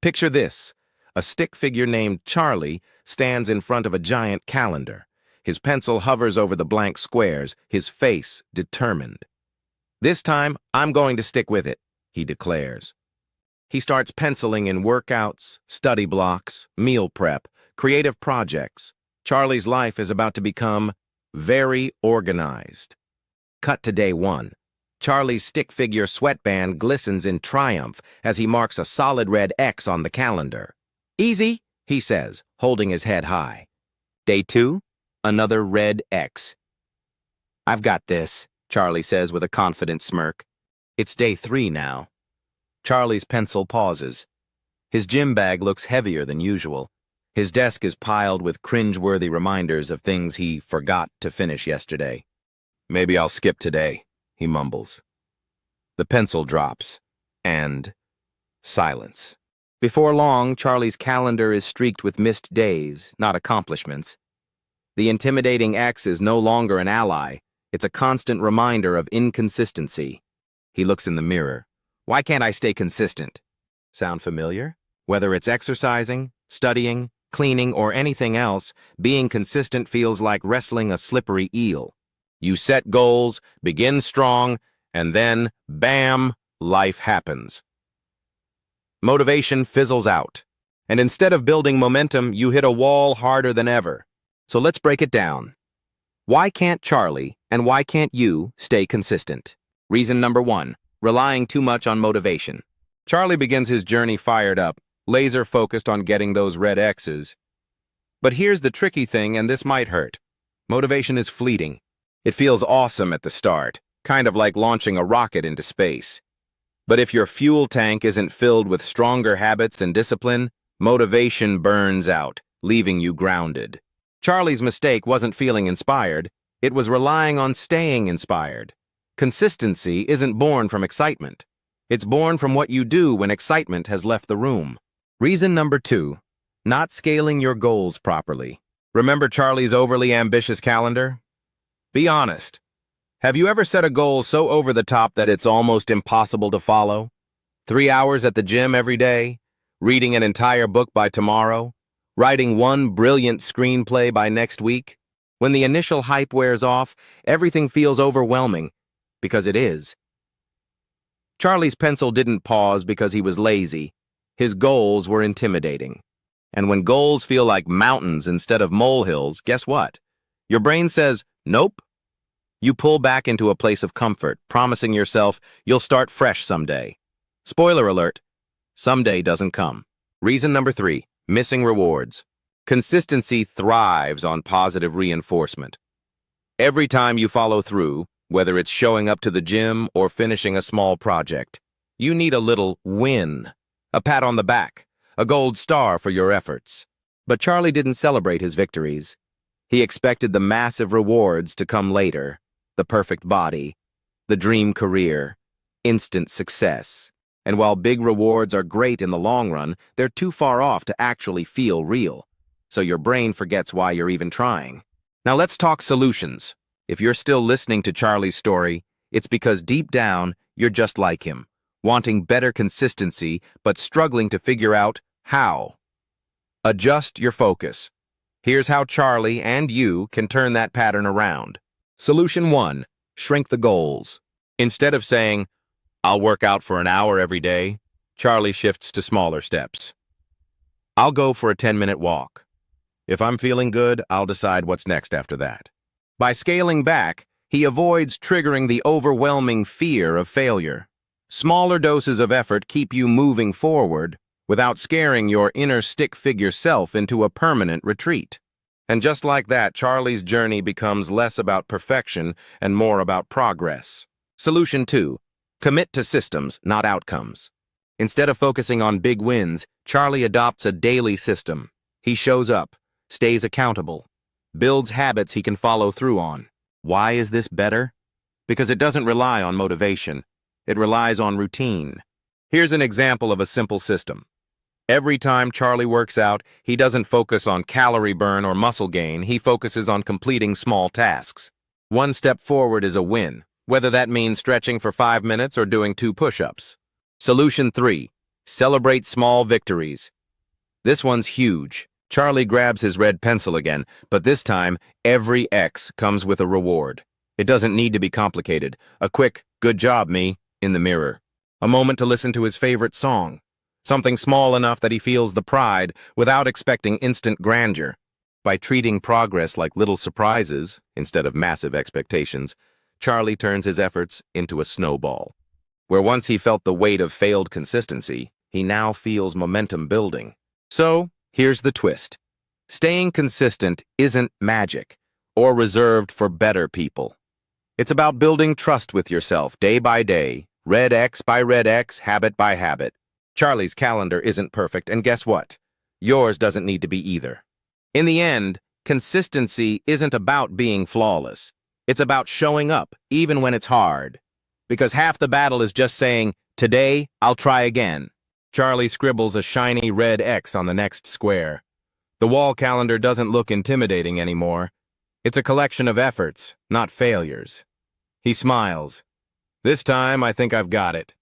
Picture this. A stick figure named Charlie stands in front of a giant calendar. His pencil hovers over the blank squares, his face determined. "This time, I'm going to stick with it," he declares. He starts penciling in workouts, study blocks, meal prep, creative projects. Charlie's life is about to become very organized. Cut to day 1. Charlie's stick figure sweatband glistens in triumph as he marks a solid red X on the calendar. "Easy," he says, holding his head high. Day 2, another red X. "I've got this," Charlie says with a confident smirk. It's day 3 now. Charlie's pencil pauses. His gym bag looks heavier than usual. His desk is piled with cringe-worthy reminders of things he forgot to finish yesterday. "Maybe I'll skip today," he mumbles. The pencil drops, and silence. Before long, Charlie's calendar is streaked with missed days, not accomplishments. The intimidating X is no longer an ally. It's a constant reminder of inconsistency. He looks in the mirror. Why can't I stay consistent? Sound familiar? Whether it's exercising, studying, cleaning, or anything else, being consistent feels like wrestling a slippery eel. You set goals, begin strong, and then, bam, life happens. Motivation fizzles out, and instead of building momentum, you hit a wall harder than ever. So let's break it down. Why can't Charlie, and why can't you, stay consistent? Reason number 1, relying too much on motivation. Charlie begins his journey fired up, laser-focused on getting those red X's. But here's the tricky thing, and this might hurt. Motivation is fleeting. It feels awesome at the start, kind of like launching a rocket into space. But if your fuel tank isn't filled with stronger habits and discipline, motivation burns out, leaving you grounded. Charlie's mistake wasn't feeling inspired, it was relying on staying inspired. Consistency isn't born from excitement. It's born from what you do when excitement has left the room. Reason number 2, not scaling your goals properly. Remember Charlie's overly ambitious calendar? Be honest. Have you ever set a goal so over the top that it's almost impossible to follow? 3 hours at the gym every day? Reading an entire book by tomorrow? Writing one brilliant screenplay by next week? When the initial hype wears off, everything feels overwhelming, because it is. Charlie's pencil didn't pause because he was lazy. His goals were intimidating. And when goals feel like mountains instead of molehills, guess what? Your brain says, nope. You pull back into a place of comfort, promising yourself you'll start fresh someday. Spoiler alert, someday doesn't come. Reason number 3, missing rewards. Consistency thrives on positive reinforcement. Every time you follow through, whether it's showing up to the gym or finishing a small project, you need a little win, a pat on the back, a gold star for your efforts. But Charlie didn't celebrate his victories. He expected the massive rewards to come later. The perfect body, the dream career, instant success. And while big rewards are great in the long run, they're too far off to actually feel real. So your brain forgets why you're even trying. Now let's talk solutions. If you're still listening to Charlie's story, it's because deep down, you're just like him, wanting better consistency, but struggling to figure out how. Adjust your focus. Here's how Charlie and you can turn that pattern around. Solution 1, shrink the goals. Instead of saying, I'll work out for an hour every day, Charlie shifts to smaller steps. I'll go for a 10-minute walk. If I'm feeling good, I'll decide what's next after that. By scaling back, he avoids triggering the overwhelming fear of failure. Smaller doses of effort keep you moving forward without scaring your inner stick figure self into a permanent retreat. And just like that, Charlie's journey becomes less about perfection and more about progress. Solution 2, commit to systems, not outcomes. Instead of focusing on big wins, Charlie adopts a daily system. He shows up, stays accountable, builds habits he can follow through on. Why is this better? Because it doesn't rely on motivation. It relies on routine. Here's an example of a simple system. Every time Charlie works out, he doesn't focus on calorie burn or muscle gain, he focuses on completing small tasks. One step forward is a win, whether that means stretching for 5 minutes or doing 2 push-ups. Solution 3, Celebrate small victories. This one's huge. Charlie grabs his red pencil again, but this time, every X comes with a reward. It doesn't need to be complicated. A quick, "good job, me," in the mirror. A moment to listen to his favorite song. Something small enough that he feels the pride without expecting instant grandeur. By treating progress like little surprises instead of massive expectations, Charlie turns his efforts into a snowball. Where once he felt the weight of failed consistency, he now feels momentum building. So, here's the twist. Staying consistent isn't magic or reserved for better people. It's about building trust with yourself day by day, red X by red X, habit by habit. Charlie's calendar isn't perfect, and guess what? Yours doesn't need to be either. In the end, consistency isn't about being flawless. It's about showing up, even when it's hard. Because half the battle is just saying, "Today, I'll try again." Charlie scribbles a shiny red X on the next square. The wall calendar doesn't look intimidating anymore. It's a collection of efforts, not failures. He smiles. "This time, I think I've got it."